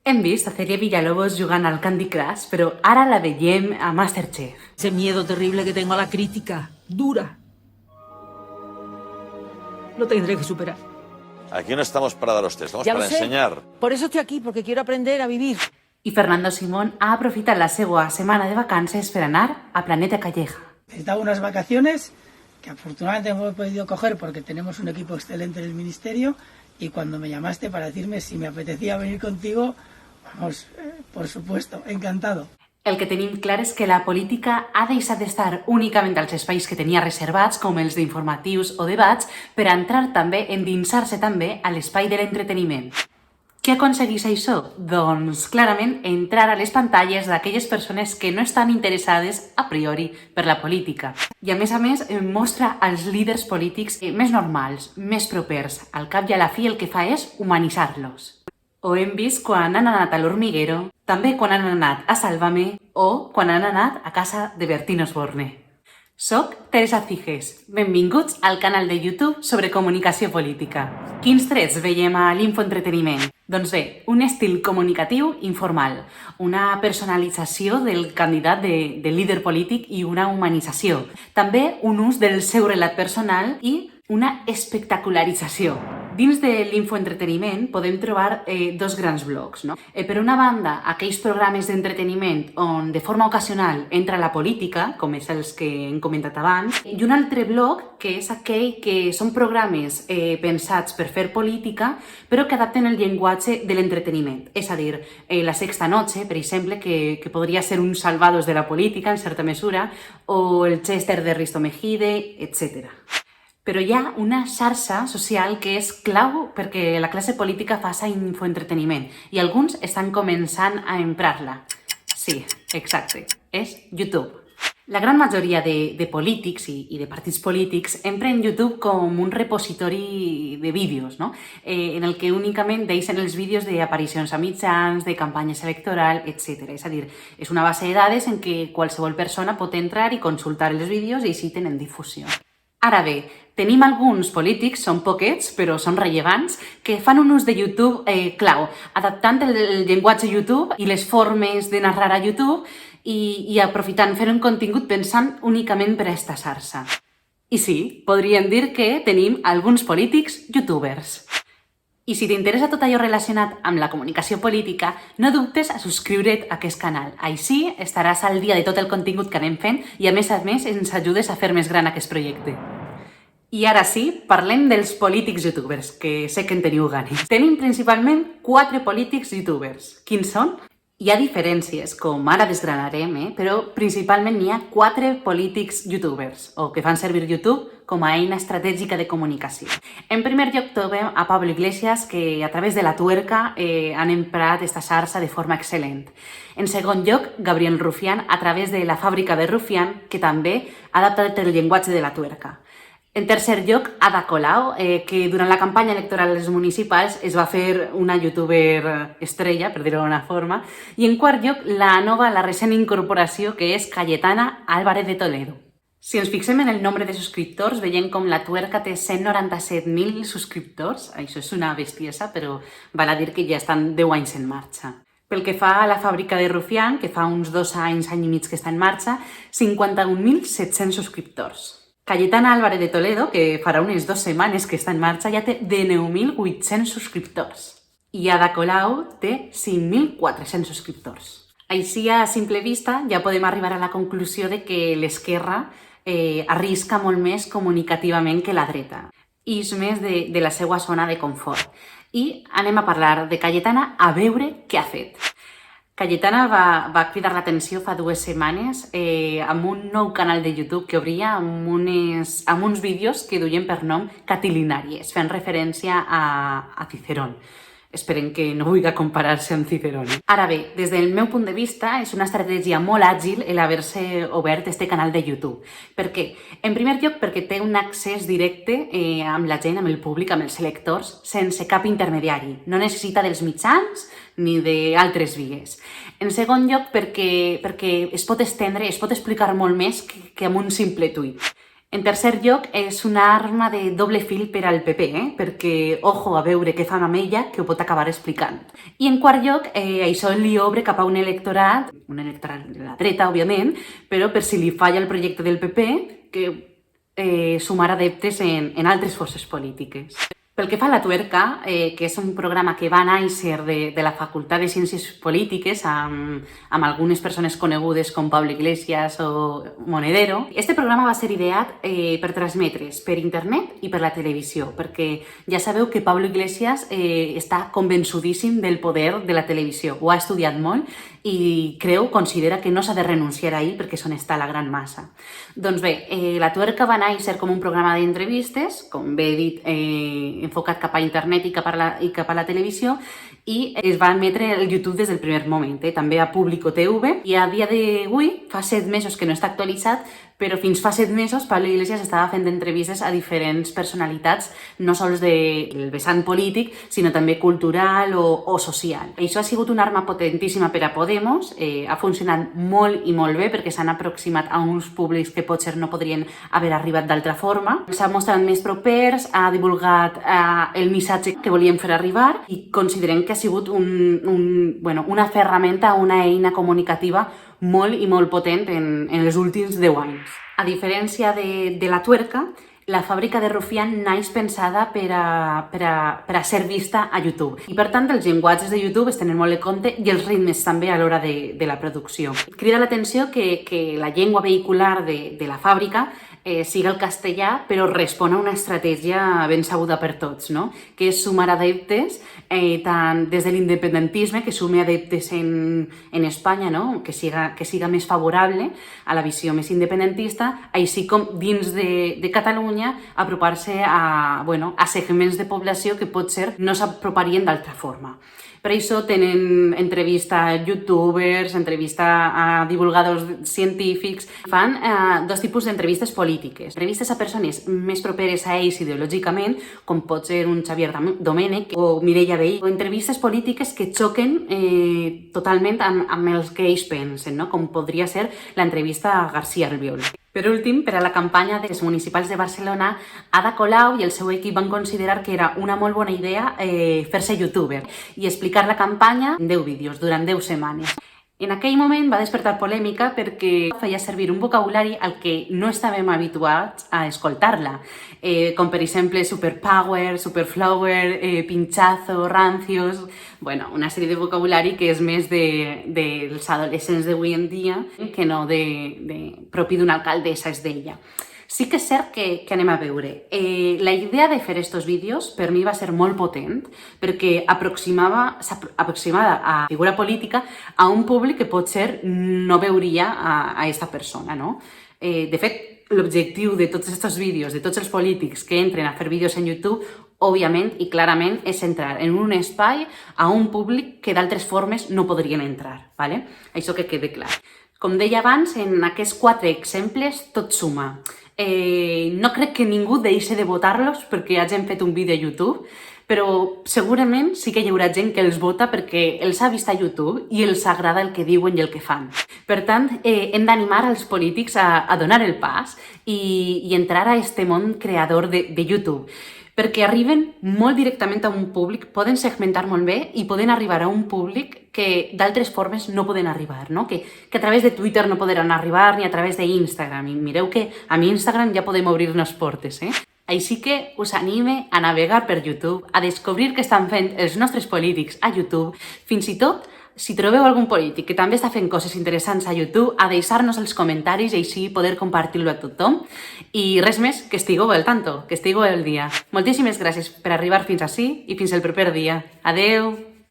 Hem vist a Celia Villalobos jugant al Candy Crush, però ara la veiem a Masterchef. Ese miedo terrible que tengo a la crítica, dura. Lo tendré que superar. Aquí no estamos para dar hostias, estamos Ya para lo sé. enseñar. Por eso estoy aquí, porque quiero aprender a vivir. I Fernando Simón ha aprofitat la seva setmana de vacances per anar a Planeta Calleja. Necesitaba unas vacaciones que afortunadamente hemos podido coger porque tenemos un equipo excelente en el ministerio, y cuando me llamaste para decirme si me apetecía venir contigo, vamos, por supuesto, encantado. El que tenim clar és que la política ha deixat d'estar únicament als espais que tenia reservats, com els d'informatius o debats, per a entrar també, endinsar-se també a l'espai de l'entreteniment. Què aconsegueix això? Doncs, clarament, entrar a les pantalles d'aquelles persones que no estan interessades a priori per la política. I a més, mostra els líders polítics més normals, més propers. Al cap i a la fi el que fa és humanitzar-los. Ho hem vist quan han anat a l'Hormiguero, també quan han anat a Sálvame o quan han anat a casa de Bertín Osborne. Soc Teresa Ciges. Benvinguts al canal de YouTube sobre comunicació política. Quins trets veiem a l'Infoentreteniment? Doncs bé, un estil comunicatiu informal, una personalització del candidat de líder polític i una humanització. També un ús del seu relat personal i una espectacularització. Dins de l'infoentreteniment podem trobar dos grans blocs, no? Per una banda, aquells programes d'entreteniment on de forma ocasional entra la política, com és els que hem comentat abans, i un altre bloc que és aquell que són programes pensats per fer política, però que adapten el llenguatge de l'entreteniment. És a dir, La Sexta Noche, per exemple, que podria ser un Salvados de la política, en certa mesura, o el Chester de Risto Mejide, etc. Però hi ha una xarxa social que és clau perquè la classe política faci infoentreteniment i alguns estan començant a emprar-la. Sí, exacte, és YouTube. La gran majoria de polítics i de partits polítics empren YouTube com un repositori de vídeos, no? En el que únicament deixen els vídeos d'aparicions a mitjans, de campanyes electorals, etc. És a dir, és una base de dades en què qualsevol persona pot entrar i consultar els vídeos i així tenen difusió. Ara bé, tenim alguns polítics, són poquets, però són rellevants, que fan un ús de YouTube clau, adaptant el llenguatge YouTube i les formes de narrar a YouTube i aprofitant, fent un contingut pensant únicament per a esta xarxa. I sí, podríem dir que tenim alguns polítics youtubers. I si t'interessa tot allò relacionat amb la comunicació política, no dubtes a subscriure't a aquest canal. Així estaràs al dia de tot el contingut que anem fent i a més ens ajudes a fer més gran aquest projecte. I ara sí, parlem dels polítics youtubers, que sé que en teniu ganes. Tenim principalment 4 polítics youtubers. Quins són? Hi ha diferències, com ara desgranarem, però principalment hi ha 4 polítics youtubers, o que fan servir YouTube com a eina estratègica de comunicació. En primer lloc trobem a Pablo Iglesias, que a través de la tuerca han emprat aquesta xarxa de forma excel·lent. En segon lloc, Gabriel Rufián, a través de la fàbrica de Rufián, que també ha adaptat el llenguatge de la tuerca. En tercer lloc, Ada Colau, que durant la campanya electoral a les municipals es va fer una youtuber estrella, per dir-ho d'una forma. I en quart lloc, la recent incorporació, que és Cayetana Álvarez de Toledo. Si ens fixem en el nombre de subscriptors, veiem com la tuerca té 197.000 subscriptors. Això és una bestiesa, però val a dir que ja estan 10 anys en marxa. Pel que fa a la fàbrica de Rufián, que fa uns 2 anys, any i mig que està en marxa, 51.700 subscriptors. Cayetana Álvarez de Toledo, que farà unes 2 setmanes que està en marxa, ja té 19.800 subscriptors. I Ada Colau té 5.400 subscriptors. Així, a simple vista, ja podem arribar a la conclusió de que l'esquerra arrisca molt més comunicativament que la dreta. I és més de la seva zona de confort. I anem a parlar de Cayetana a veure què ha fet. Cayetana va cridar l'atenció fa 2 setmanes amb un nou canal de YouTube que obria amb uns vídeos que duien per nom Catilinàries, fent referència a Cicerón. Esperem que no vulgui comparar-se amb Cicerón. Ara bé, des del meu punt de vista, és una estratègia molt àgil l'haver-se obert este canal de YouTube. Per què? En primer lloc, perquè té un accés directe amb la gent, amb el públic, amb els lectors, sense cap intermediari. No necessita dels mitjans ni d'altres vies. En segon lloc, perquè es pot estendre, es pot explicar molt més que amb un simple tuit. En tercer lloc, és una arma de doble fil per al PP, perquè ojo a veure què fan amb ella, que ho pot acabar explicant. I en quart lloc, això li obre cap a un electorat de la dreta, òbviament, però per si li falla el projecte del PP, que sumar adeptes en altres forces polítiques. Pel que fa a La Tuerca, que és un programa que va néixer de la Facultat de Ciències Polítiques amb algunes persones conegudes com Pablo Iglesias o Monedero, este programa va ser ideat per transmetre's per internet i per la televisió, perquè ja sabeu que Pablo Iglesias està convençudíssim del poder de la televisió, ho ha estudiat molt i considera que no s'ha de renunciar a ell perquè és on està la gran massa. Doncs bé, La Tuerca va néixer com un programa d'entrevistes, com bé he dit, enfocat cap a internet i cap a la televisió, i es va emetre al YouTube des del primer moment, també a Público TV, i a dia d'avui, fa 7 mesos que no està actualitzat, però fins fa 7 mesos Pablo Iglesias estava fent entrevistes a diferents personalitats, no sols del vessant polític, sinó també cultural o social. Això ha sigut una arma potentíssima per a Podemos, ha funcionat molt i molt bé perquè s'han aproximat a uns públics que potser no podrien haver arribat d'altra forma. S'ha mostrat més propers, ha divulgat el missatge que volien fer arribar i considerem que ha sigut una ferramenta, una eina comunicativa molt i molt potent en els últims 10 anys. A diferència de La Tuerca, la fàbrica de Rufián naix pensada per a ser vista a YouTube. I per tant, els llenguatges de YouTube es tenen molt en compte i els ritmes també a l'hora de la producció. Crida l'atenció que la llengua vehicular de la fàbrica siga el castellà, però respon a una estratègia ben sabuda per tots, no? Que és sumar adeptes, tant des de l'independentisme, que sumi adeptes en Espanya, no? Que siga més favorable a la visió més independentista, així com dins de Catalunya apropar-se a segments de població que potser no s'aproparien d'altra forma. Per això tenen entrevista a youtubers, entrevista a divulgadors científics. Fan 2 tipus d'entrevistes polítiques. Entrevistes a persones més properes a ells ideològicament, com pot ser un Xavier Domènech o Mireia Vehí, o entrevistes polítiques que xoquen totalment amb els que ells pensen, no? Com podria ser l'entrevista a García Albiol. Per últim, per a la campanya de les municipals de Barcelona, Ada Colau i el seu equip van considerar que era una molt bona idea fer-se youtuber i explicar la campanya en 10 vídeos durant 10 setmanes. En aquell moment va despertar polèmica perquè feia servir un vocabulari al que no estàvem habituats a escoltar-la, com per exemple superpower, superflower, pinchazo, rancios... una sèrie de vocabulari que és més dels adolescents d'avui en dia que no propi d'una alcaldessa, és d'ella. Sí que és cert que anem a veure. La idea de fer estos vídeos per mi va ser molt potent perquè s'aproximava a figura política a un públic que potser no veuria a aquesta persona, no? De fet, l'objectiu de tots aquests vídeos, de tots els polítics que entren a fer vídeos en YouTube, òbviament i clarament és entrar en un espai a un públic que d'altres formes no podrien entrar, ¿vale? Això que quede clar. Com deia abans, en aquests 4 exemples tot suma. No crec que ningú deixi de votar-los perquè hagin fet un vídeo a YouTube, però segurament sí que hi haurà gent que els vota perquè els ha vist a YouTube i els agrada el que diuen i el que fan. Per tant, hem d'animar els polítics a donar el pas i entrar a este món creador de YouTube, perquè arriben molt directament a un públic, poden segmentar molt bé i poden arribar a un públic que d'altres formes no poden arribar, no? Que a través de Twitter no podran arribar ni a través d'Instagram. I mireu que amb Instagram ja podem obrir-nos portes, Així que us anime a navegar per YouTube, a descobrir què estan fent els nostres polítics a YouTube, fins i tot si trobeu algun polític que també està fent coses interessants a YouTube, a deixar-nos els comentaris i així poder compartir-lo a tothom. I res més, que estigueu al tanto, que estigueu al dia. Moltíssimes gràcies per arribar fins ací i fins el proper dia. Adeu!